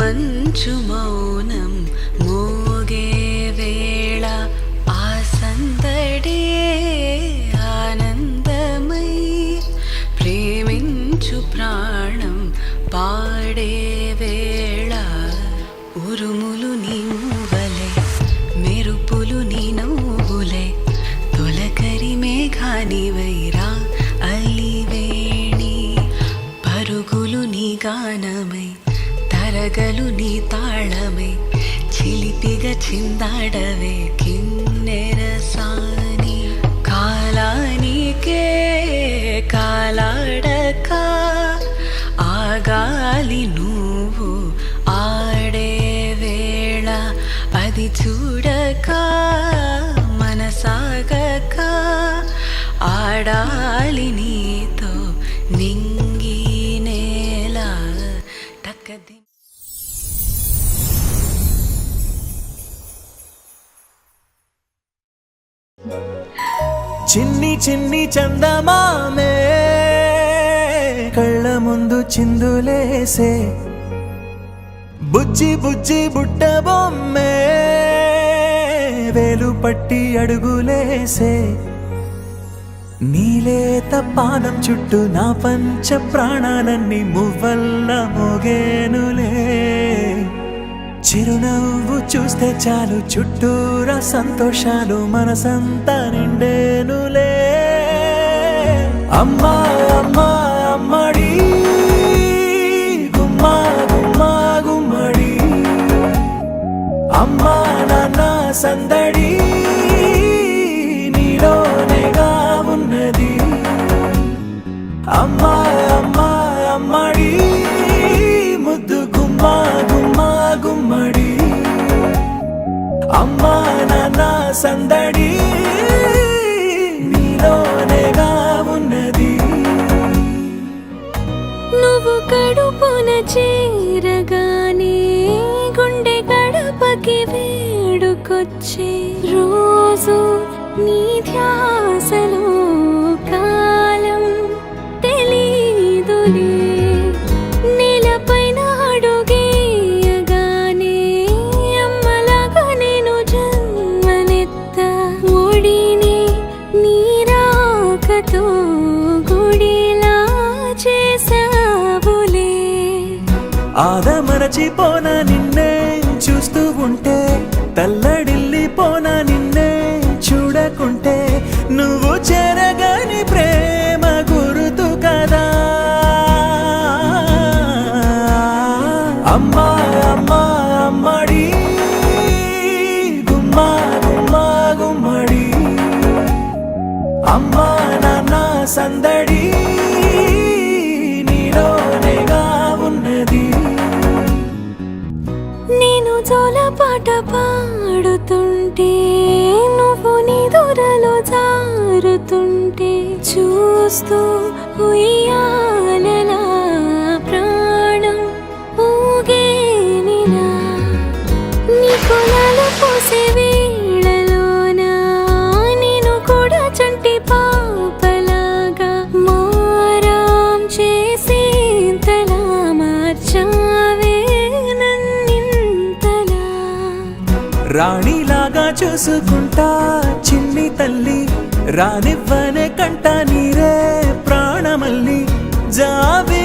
మంచు మౌనం మోగే వేళ ఆ సందడే ఆనందమై ప్రేమించు ప్రాణం పాడే వేళ ఉరుములు నీ మూవలే మెరుపులు నీ నవ్వులే తొలకరి మేఘాని వైరా అలివేణి పరుగులు నీ గానమై తరగలు నీ తాళమై చిలిపిగా చిందాడవే కిన్నెరసాని కాలానికే కాలాడక ఆగాలి నువ్వు ఆడే వేళ అది చూడక మనసాగక ఆడాలి నీతో నింగి నేల టక్కది చిన్ని చిన్ని చందమామే కళ్ళ ముందు చిందులేసే బుజ్జి బుజ్జి బుట్ట బొమ్మే వేలు పట్టి అడుగులేసే నీలేత పానం చుట్టూ నా పంచ ప్రాణాలన్నీ మువ్వల్ల మోగేనులే చిరునవ్వు చూస్తే చాలు చుట్టూరా సంతోషాలు మనసంతా నిండేనులే అమ్మా అమ్మా అమ్మడి గుమ్మా గుమ్మా గుమ్మడి అమ్మా నాన్న సందడి నీలోనేగా ఉన్నది అమ్మా అమ్మా అమ్మడి ముద్దు గుమ్మా గుమ్మా గుమ్మడి అమ్మా నాన్న సందడి నీలోనేగా ఉన్నది నువ్వు కడుపున చేరగానే గుండె గడపకి వేడుకొచ్చే రోజు నీ ధ్యాసలో కాలం తెలీదులే నేలపైన అడుగేయగానే అమ్మలాగా నేను జన్మనెత్త ఒడిని నీరాకతో గుడిలా చేసావులే ఆదమరచిపోన నిన్నే చూస్తూ ఉంటే తల్లడిల్లిపోన నిన్నే చూడకుంటే నువ్వు చెరగని ప్రేమ గుర్తు కదా అమ్మా అమ్మా అమ్మడి గుమ్మా గుమ్మా గుమ్మడి అమ్మా నాన్న సందడి నీలోనేగా ఉన్నది నేను జోలపాట పాడుతుంటే నువ్వు నిదురలో జారుతుంటే చూస్తూ ఉయ్యాలలా ప్రాణం ఊగేనిలా నీ కొలాలు పోసే వేళలోన నేను కూడా చంటి పాపలాగా మారాం చేసేంతలా మార్చావే నన్నింతలా రాణిలాగా చూసుకుంటా చిన్ని తల్లి రానివ్వనే కంట నీరే ప్రాణమల్లి జావే